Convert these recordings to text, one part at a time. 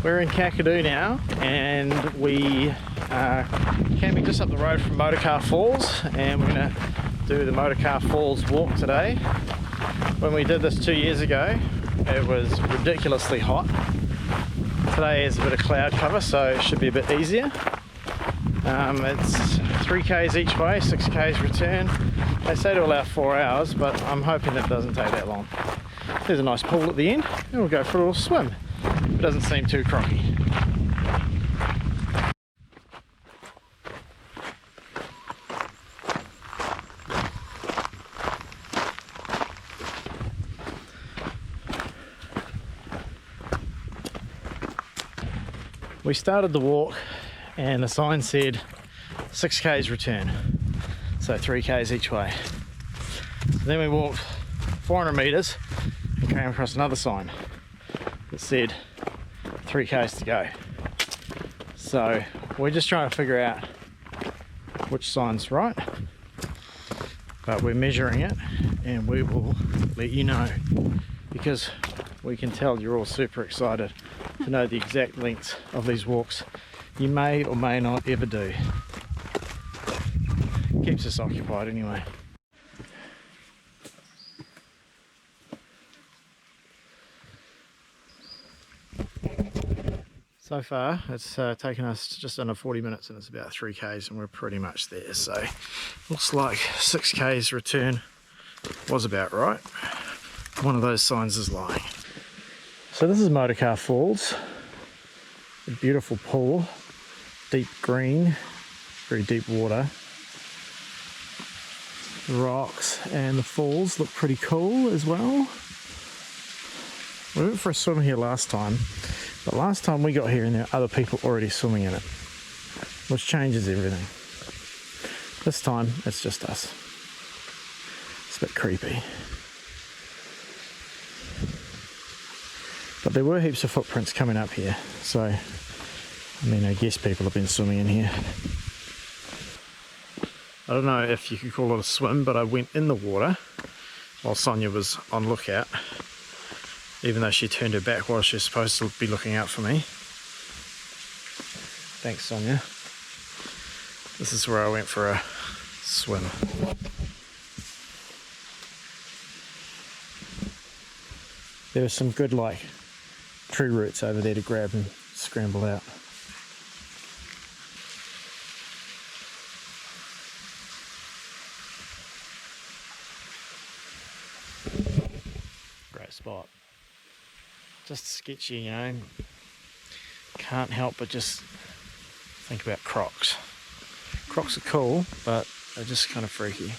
We're in Kakadu now, and we are camping just up the road from Motorcar Falls, and we're going to do the Motorcar Falls walk today. When we did this 2 years ago, it was ridiculously hot. Today is a bit of cloud cover, so it should be a bit easier. It's 3Ks each way, 6Ks return. They say to allow 4 hours, but I'm hoping it doesn't take that long. There's a nice pool at the end, and we'll go for a little swim. It doesn't seem too crocky. We started the walk and the sign said 6Ks return, so 3Ks each way. Then we walked 400 metres and came across another sign that said 3Ks to go. So we're just trying to figure out which sign's right, but we're measuring it and we will let you know, because we can tell you're all super excited to know the exact lengths of these walks you may or may not ever do. Keeps us occupied anyway. So far it's taken us just under 40 minutes and it's about 3Ks and we're pretty much there, so looks like 6Ks return was about right. One of those signs is lying. So this is Motorcar Falls, a beautiful pool, deep green, very deep water. The rocks and the falls look pretty cool as well. We went for a swim here last time, but last time we got here and there were other people already swimming in it, which changes everything. This time it's just us. It's a bit creepy. But there were heaps of footprints coming up here, so I mean, I guess people have been swimming in here. I don't know if you could call it a swim, but I went in the water while Sonia was on lookout, even though she turned her back while she was supposed to be looking out for me. Thanks, Sonia. This is where I went for a swim. There was some good, like, tree roots over there to grab and scramble out. Great spot. Just sketchy, you know. Can't help but just think about crocs. Crocs are cool, but they're just kind of freaky.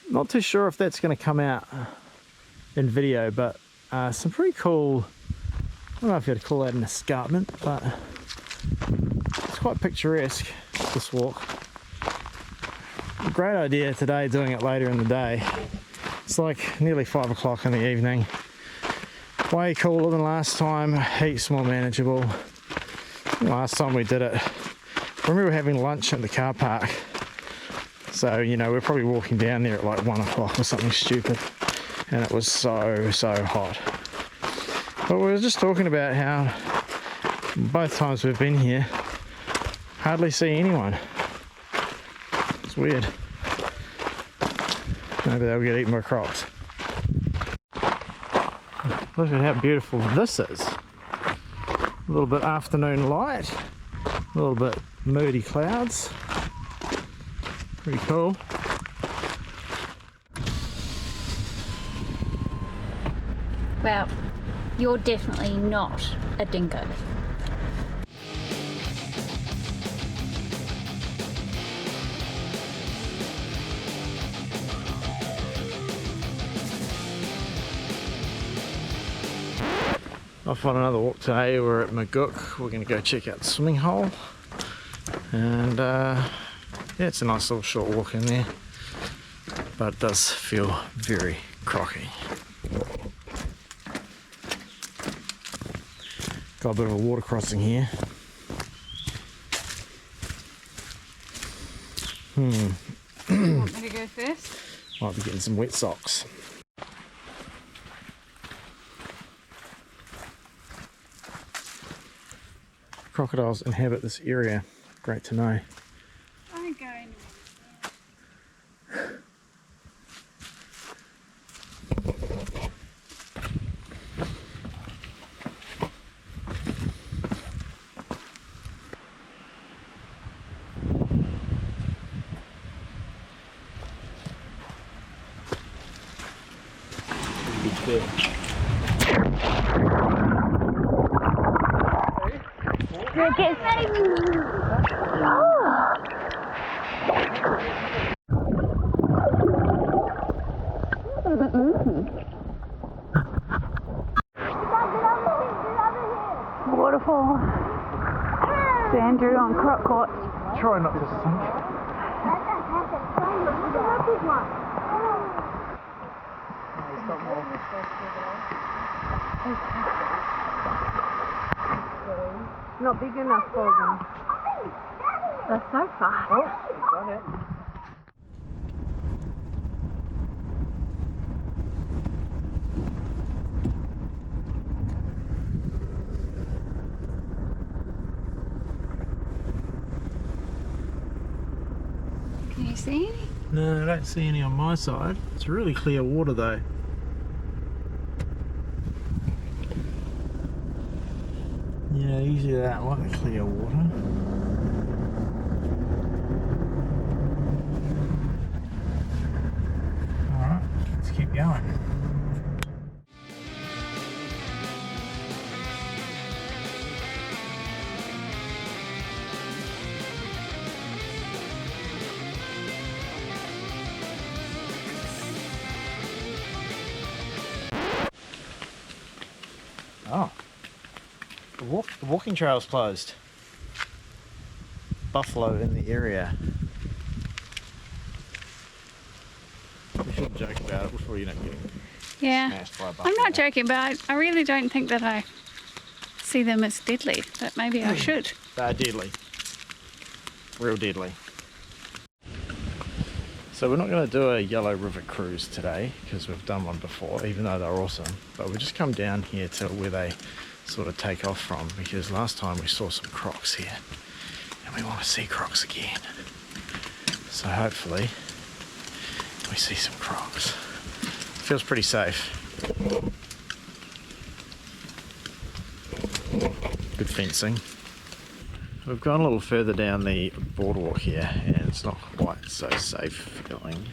Not too sure if that's going to come out in video, but some pretty cool, I don't know if you'd call that an escarpment, but it's quite picturesque, this walk. Great idea today doing it later in the day. It's like nearly 5 o'clock in the evening. Way cooler than last time, heaps more manageable. Last time we did it, I remember having lunch at the car park. So, you know, we're probably walking down there at like 1 o'clock or something stupid. And it was so hot. But we were just talking about how both times we've been here, hardly see anyone. It's weird. Maybe they'll get eaten by crocs. Look at how beautiful this is. A little bit afternoon light, a little bit moody clouds. Pretty cool. Well, you're definitely not a dingo. Off on another walk today. We're at Magook. We're going to go check out the swimming hole. And yeah, it's a nice little short walk in there, but it does feel very crocky. Got a bit of a water crossing here. Want me to go first? Might be getting some wet socks. Crocodiles inhabit this area. Great to know. Don't go anywhere. Waterfall. It's Andrew on croc watch. Try not to sink. Not big enough for them. They're so fast. Oh, done it. Can you see any? No, I don't see any on my side. It's really clear water though. Yeah, usually that like the clear water. Alright, let's keep going. Oh. The walking trail's closed. Buffalo in the area. We shouldn't joke about it before you don't get Yeah. smashed by a buffalo. I'm not joking, but I really don't think that I see them as deadly, but maybe I should. They're deadly. Real deadly. So we're not going to do a Yellow River cruise today because we've done one before, even though they're awesome. But we just come down here to where they sort of take off from, because last time we saw some crocs here and we want to see crocs again. So hopefully we see some crocs. Feels pretty safe. Good fencing. We've gone a little further down the boardwalk here and it's not quite so safe feeling.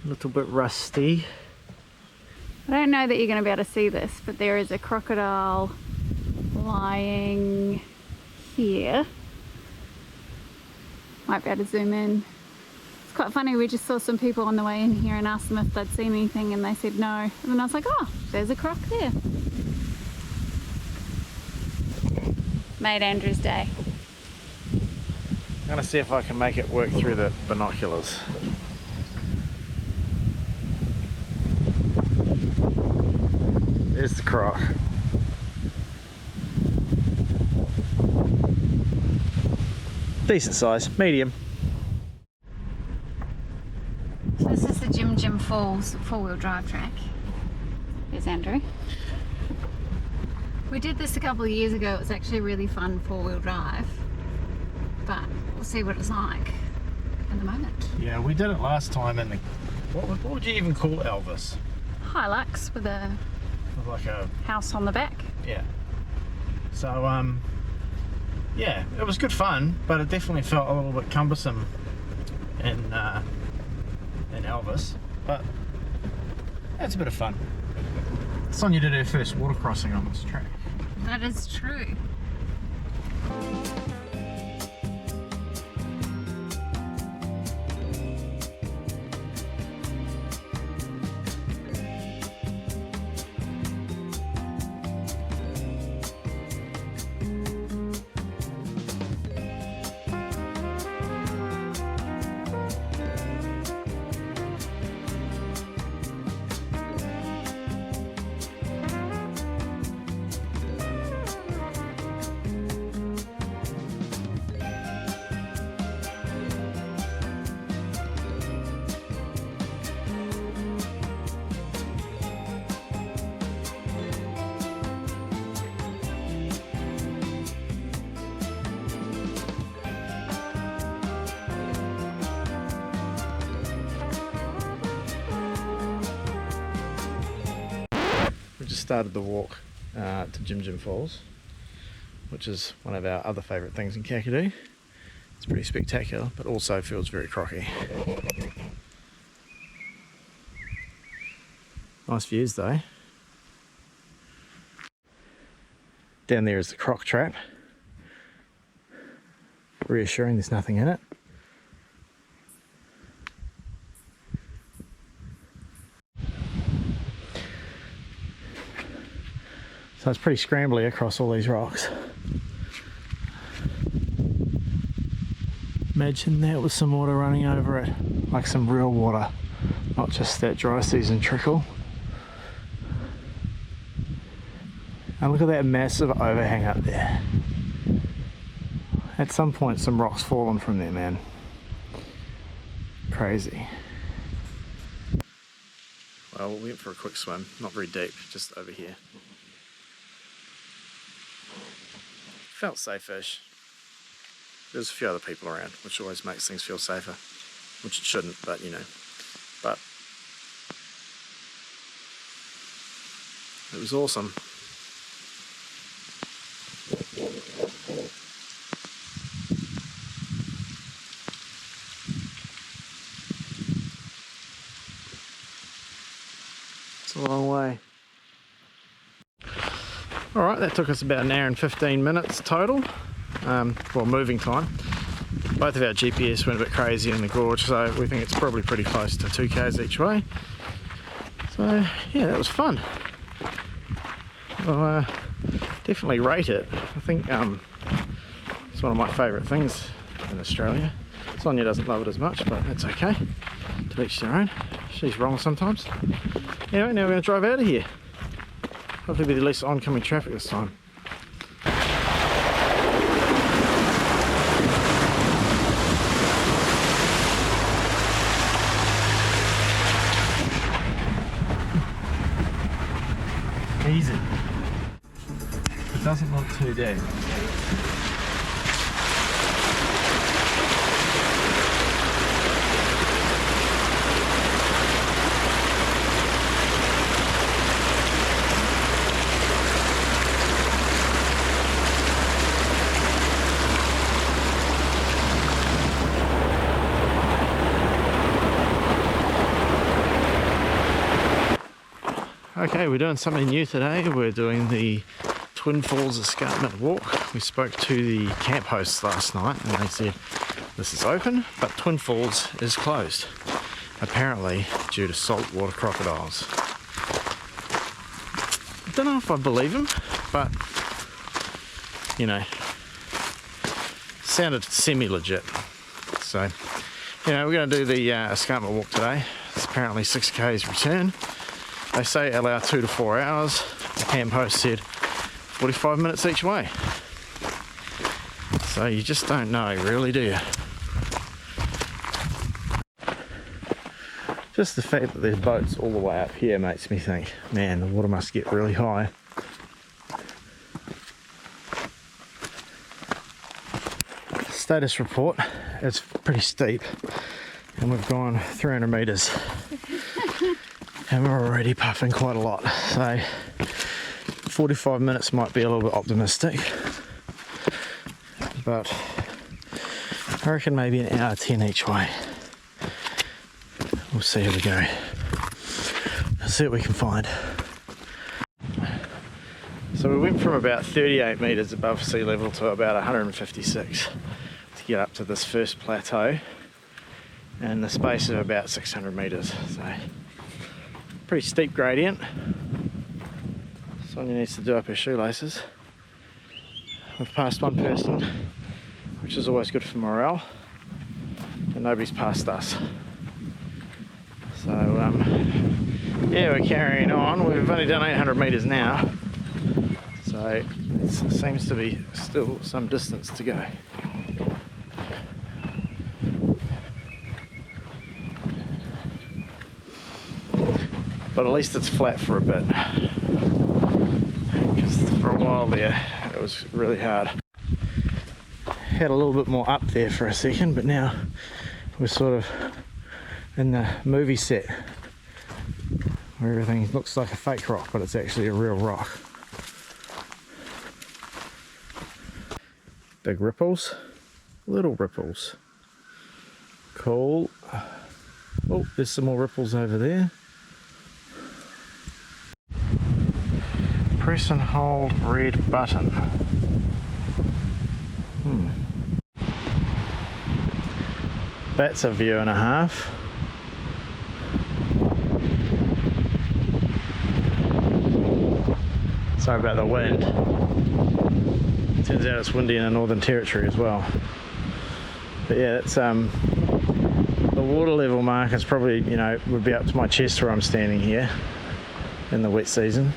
A little bit rusty. I don't know that you're going to be able to see this, but there is a crocodile lying here. Might be able to zoom in. It's quite funny, we just saw some people on the way in here and asked them if they'd seen anything and they said no. And then I was like, oh, there's a croc there. Made Andrew's day. I'm going to see if I can make it work through the binoculars. There's the croc. Decent size, medium. So this is the JImJim Falls four-wheel drive track. There's Andrew. We did this a couple of years ago. It was actually really fun four-wheel drive, but we'll see what it's like in the moment. Yeah, we did it last time in the... What would you even call Elvis? Hilux with a Like a... house on the back. Yeah. So, yeah, it was good fun, but it definitely felt a little bit cumbersome in Elvis, but it's a bit of fun. Sonia did her first water crossing on this track. That is true. just started the walk to JImJim Falls, which is one of our other favourite things in Kakadu. It's pretty spectacular, but also feels very crocky. Nice views though. Down there is the croc trap. Reassuring there's nothing in it. So it's pretty scrambly across all these rocks. Imagine that with some water running over it, like some real water, not just that dry season trickle. And look at that massive overhang up there. At some point some rocks fallen from there, man. Crazy. Well, we went for a quick swim, not very deep, just over here. Felt safe-ish. There's a few other people around, which always makes things feel safer, which it shouldn't, but you know. But it was awesome. It's a long way. Alright, that took us about an hour and 15 minutes total. Well, moving time. Both of our GPS went a bit crazy in the gorge, so we think it's probably pretty close to 2Ks each way. So yeah, that was fun. I'll definitely rate it. I think it's one of my favourite things in Australia. Sonia doesn't love it as much, but that's okay. To each their own. She's wrong sometimes. Anyway, now we're going to drive out of here. Hopefully be the least oncoming traffic this time. Easy. It doesn't look too deep. Okay, we're doing something new today. We're doing the Twin Falls Escarpment Walk. We spoke to the camp hosts last night and they said this is open, but Twin Falls is closed, apparently due to saltwater crocodiles. I don't know if I believe them, but you know, sounded semi-legit. So, you know, we're going to do the escarpment walk today. It's apparently 6K's return. They say allow 2 to 4 hours. The camp host said 45 minutes each way. So you just don't know, really, do you? Just the fact that there's boats all the way up here makes me think, man, the water must get really high. Status report, it's pretty steep and we've gone 300 meters. And we're already puffing quite a lot, so 45 minutes might be a little bit optimistic, but I reckon maybe an hour 10 each way. We'll see how we go. Let's see what we can find. So we went from about 38 metres above sea level to about 156 to get up to this first plateau in the space of about 600 metres. So pretty steep gradient. Sonia needs to do up her shoelaces. We've passed one person, which is always good for morale, and nobody's passed us. So yeah, we're carrying on. We've only done 800 metres now, so it seems to be still some distance to go. But at least it's flat for a bit, because for a while there it was really hard. Had a little bit more up there for a second, but now we're sort of in the movie set where everything looks like a fake rock, but it's actually a real rock. Big ripples, little ripples. Cool. Oh, there's some more ripples over there. Press and hold red button. That's a view and a half. Sorry about the wind. Turns out it's windy in the Northern Territory as well. But yeah, that's the water level marker's probably, you know, would be up to my chest where I'm standing here in the wet season,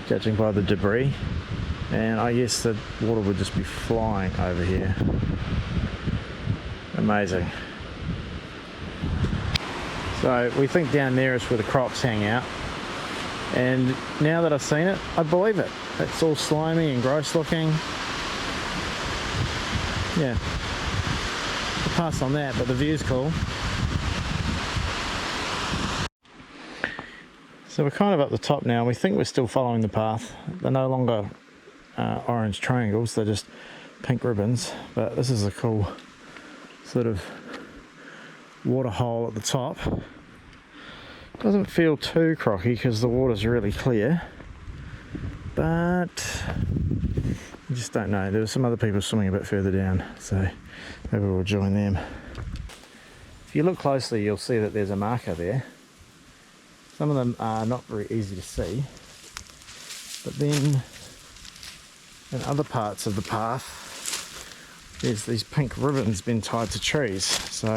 judging by the debris. And I guess the water would just be flying over here. Amazing. So we think down there is where the crocs hang out. And now that I've seen it, I believe it. It's all slimy and gross looking. Yeah. I'll pass on that, but the view's cool. So we're kind of up the top now. We think we're still following the path. They're no longer orange triangles, they're just pink ribbons. But this is a cool sort of water hole at the top. Doesn't feel too crocky because the water's really clear, but I just don't know. There were some other people swimming a bit further down, so maybe we'll join them. If you look closely, you'll see that there's a marker there. Some of them are not very easy to see, but then in other parts of the path there's these pink ribbons been tied to trees, so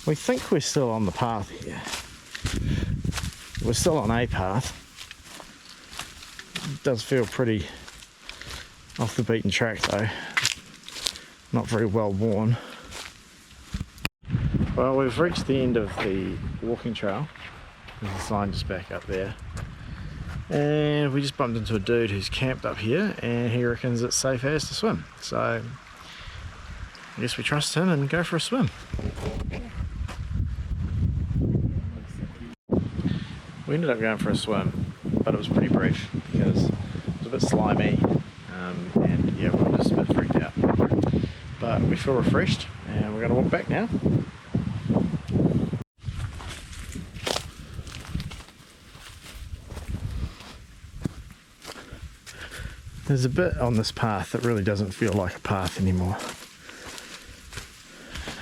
we think we're still on the path here. We're still on a path. It does feel pretty off the beaten track though, not very well worn. Well, we've reached the end of the walking trail. There's a sign just back up there, and we just bumped into a dude who's camped up here and he reckons it's safe as to swim, so I guess we trust him and go for a swim. We ended up going for a swim, but it was pretty brief because it was a bit slimy, and yeah, we were just a bit freaked out. But we feel refreshed and we're going to walk back now. There's a bit on this path that really doesn't feel like a path anymore.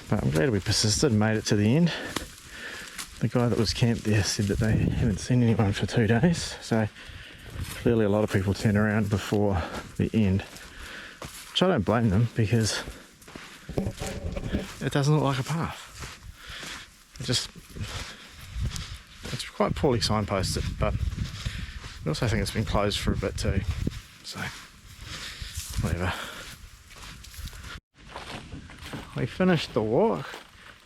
But I'm glad we persisted and made it to the end. The guy that was camped there said that they haven't seen anyone for 2 days, so clearly a lot of people turn around before the end, which I don't blame them because it doesn't look like a path. It's quite poorly signposted, but I also think it's been closed for a bit too, so whatever. We finished the walk.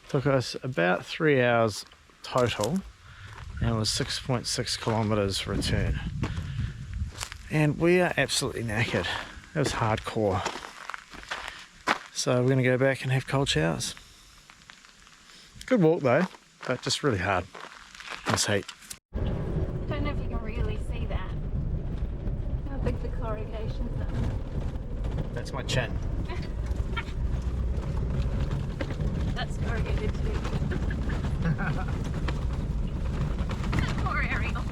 Took us about 3 hours total, and it was 6.6 kilometers return. And we are absolutely knackered. It was hardcore. So we're going to go back and have cold showers. Good walk though, but just really hard in this heat. Don't know if you can really see that. How big the corrugations are. That's my chin. That's corrugated too. Poor Ariel.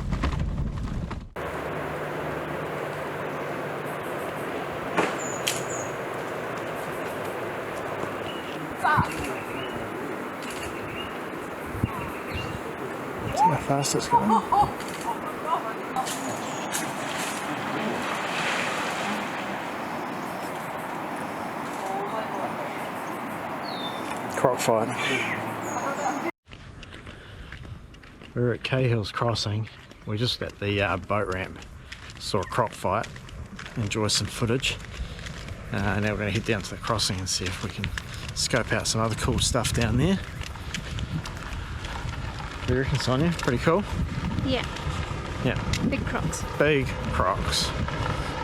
That's how fast it's going. Croc fight. We're at Cahills Crossing. We're just at the boat ramp. Saw a croc fight. Enjoy some footage. Now we're going to head down to the crossing and see if we can scope out some other cool stuff down there. What do you reckon, Sonia? Pretty cool? Yeah. Yeah. Big crocs. Big crocs.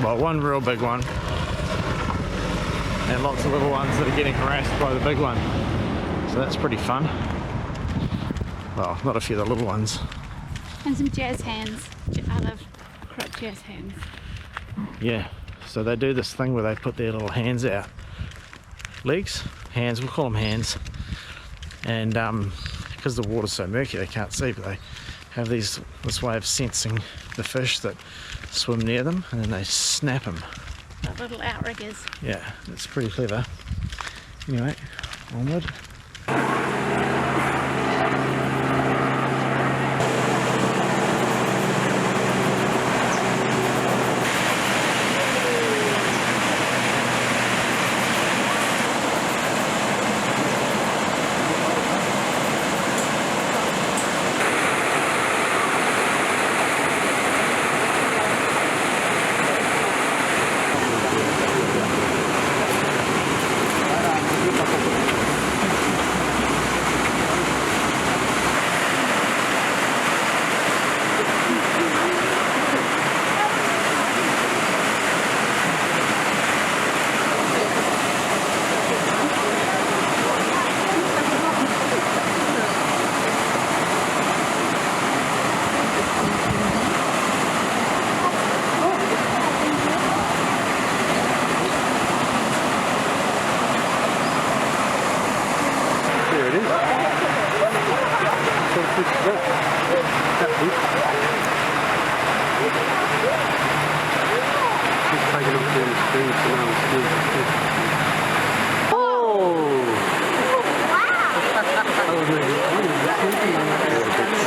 Well, one real big one. And lots of little ones that are getting harassed by the big one. So that's pretty fun. Well, not a few of the little ones. And some jazz hands. I love croc jazz hands. Yeah, so they do this thing where they put their little hands out. Legs? Hands, we'll call them hands. And because the water's so murky they can't see, but they have this way of sensing the fish that swim near them, and then they snap them. Like little outriggers. Yeah, it's pretty clever. Anyway, onward.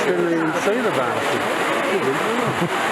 Couldn't even see the basket.